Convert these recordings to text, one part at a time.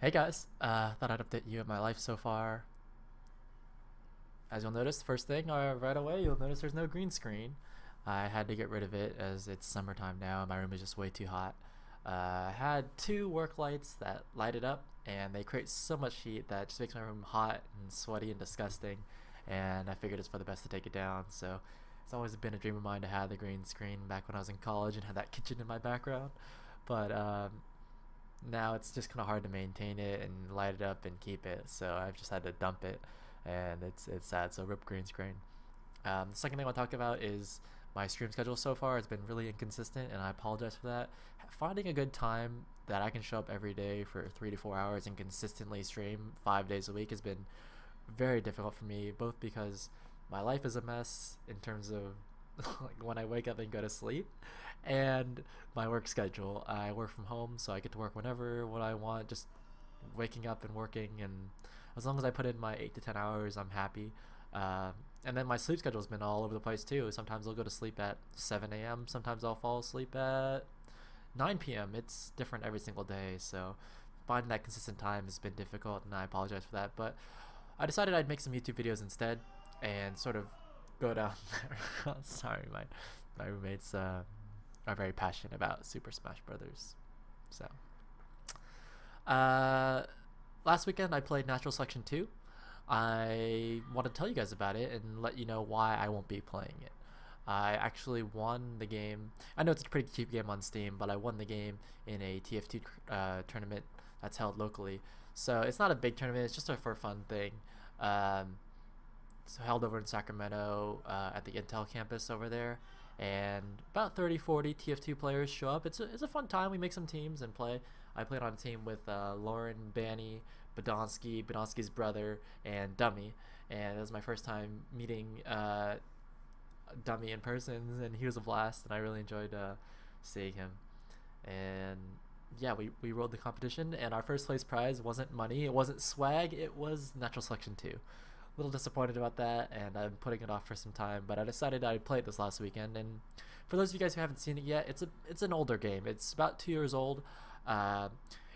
Hey guys, thought I'd update you on my life so far. As you'll notice, first thing right away, you'll notice there's no green screen. I had to get rid of it as it's summertime now and my room is just way too hot. I had two work lights that light it up and they create so much heat that it just makes my room hot and sweaty and disgusting. And I figured it's for the best to take it down. So it's always been a dream of mine to have the green screen back when I was in college and had that kitchen in my background. But now it's just kind of hard to maintain it and light it up and keep it, so I've just had to dump it, and it's sad. So rip green screen. The second thing I want to talk about is my stream schedule so far has been really inconsistent, and I apologize for that. Finding a good time that I can show up every day for 3 to 4 hours and consistently stream 5 days a week has been very difficult for me, both because my life is a mess in terms of like when I wake up and go to sleep, and my work schedule. I work from home, so I get to work whenever, what I want, just waking up and working, and as long as I put in my 8 to 10 hours, I'm happy. And then my sleep schedule's been all over the place too. Sometimes I'll go to sleep at 7 a.m. Sometimes I'll fall asleep at 9 p.m. It's different every single day, so finding that consistent time has been difficult, and I apologize for that. But I decided I'd make some YouTube videos instead and sort of go down there. Sorry, my roommates are very passionate about Super Smash Brothers. So, uh, last weekend I played Natural Selection 2. I want to tell you guys about it and let you know why I won't be playing it. I actually won the game. I know it's a pretty cheap game on Steam, but I won the game in a TF2 tournament that's held locally. So it's not a big tournament, it's just a for fun thing. It's held over in Sacramento at the Intel campus over there, and about 30-40 TF2 players show up. It's a fun time. We make some teams and play. I played on a team with Lauren, Banny, Badonsky's brother, and Dummy, and it was my first time meeting Dummy in person, and he was a blast, and I really enjoyed seeing him. And yeah, we rolled the competition, and our first place prize wasn't money, it wasn't swag, it was Natural Selection 2. A little disappointed about that, and I'm putting it off for some time, but I decided I'd play it this last weekend. And for those of you guys who haven't seen it yet, it's an older game. It's about 2 years old.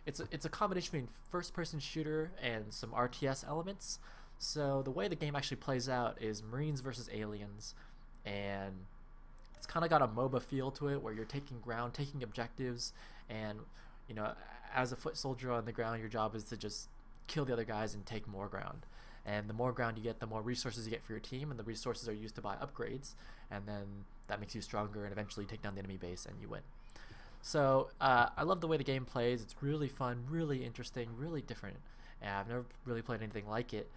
It's a combination between first-person shooter and some RTS elements. So the way the game actually plays out is Marines versus aliens, and it's kind of got a MOBA feel to it, where you're taking ground, taking objectives, and you know, as a foot soldier on the ground, your job is to just kill the other guys and take more ground. And the more ground you get, the more resources you get for your team, and the resources are used to buy upgrades, and then that makes you stronger, and eventually you take down the enemy base and you win. So I love the way the game plays. It's really fun, really interesting, really different, and I've never really played anything like it.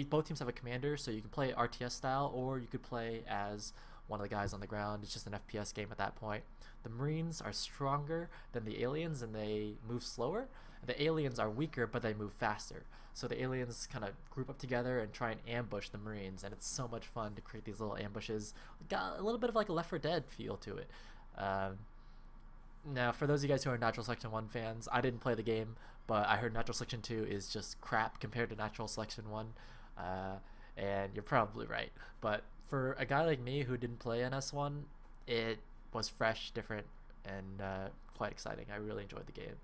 Both teams have a commander, so you can play RTS style, or you could play as one of the guys on the ground. It's just an FPS game at that point. The Marines are stronger than the aliens, and they move slower. The aliens are weaker, but they move faster. So the aliens kind of group up together and try and ambush the Marines, and it's so much fun to create these little ambushes. Got a little bit of like a Left 4 Dead feel to it. Now, for those of you guys who are Natural Selection 1 fans, I didn't play the game, but I heard Natural Selection 2 is just crap compared to Natural Selection 1, and you're probably right. But for a guy like me who didn't play NS1, it was fresh, different, and quite exciting. I really enjoyed the game.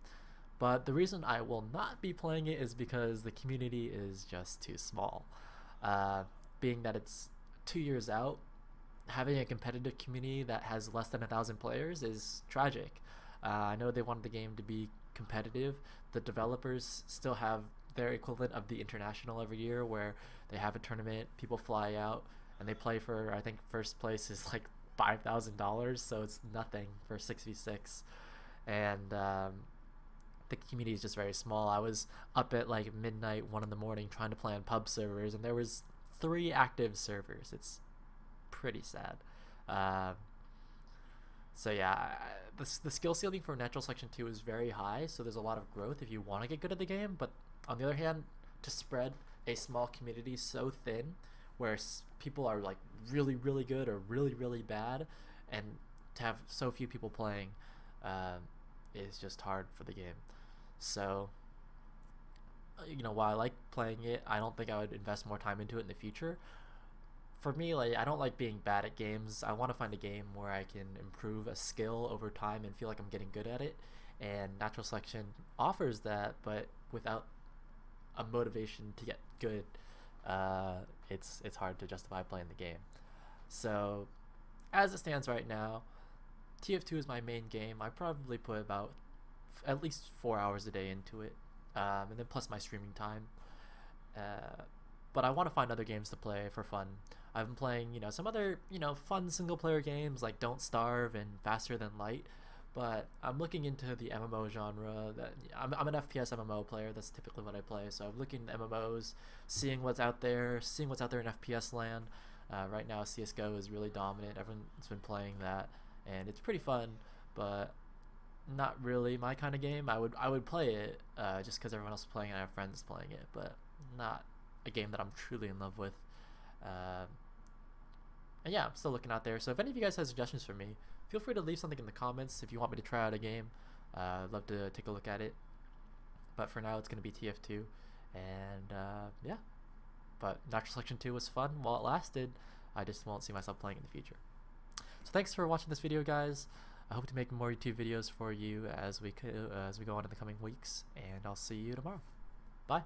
But the reason I will not be playing it is because the community is just too small. Being that it's 2 years out, having a competitive community that has less than 1,000 players is tragic. I know they wanted the game to be competitive. The developers still have their equivalent of the International every year, where they have a tournament, people fly out, and they play for, I think first place is like $5,000, so it's nothing for 6v6. And the community is just very small. I was up at like midnight, 1 in the morning, trying to play on pub servers, and there was 3 active servers. It's pretty sad. So yeah, the skill ceiling for Natural Selection 2 is very high, so there's a lot of growth if you want to get good at the game. But on the other hand, to spread a small community so thin, where people are like really really good or really really bad, and to have so few people playing is just hard for the game. So you know, while I like playing it, I don't think I would invest more time into it in the future. For me, like, I don't like being bad at games. I want to find a game where I can improve a skill over time and feel like I'm getting good at it. and natural selection offers that, but without a motivation to get good, it's hard to justify playing the game. So as it stands right now, TF2 is my main game. I probably put about at least 4 hours a day into it, and then plus my streaming time. But I want to find other games to play for fun. I've been playing, some other, fun single player games like Don't Starve and Faster Than Light. But I'm looking into the MMO genre. I'm an FPS MMO player. That's typically what I play. So I'm looking at MMOs, seeing what's out there in FPS land. Right now, CS:GO is really dominant. Everyone's been playing that, and it's pretty fun, but not really my kind of game. I would play it just because everyone else is playing it. I have friends playing it, but not a game that I'm truly in love with. And yeah, I'm still looking out there. So if any of you guys have suggestions for me, feel free to leave something in the comments if you want me to try out a game. I'd love to take a look at it. But for now, it's going to be TF2. And yeah. But Natural Selection 2 was fun while it lasted. I just won't see myself playing in the future. So thanks for watching this video, guys. I hope to make more YouTube videos for you as we go on in the coming weeks. And I'll see you tomorrow. Bye.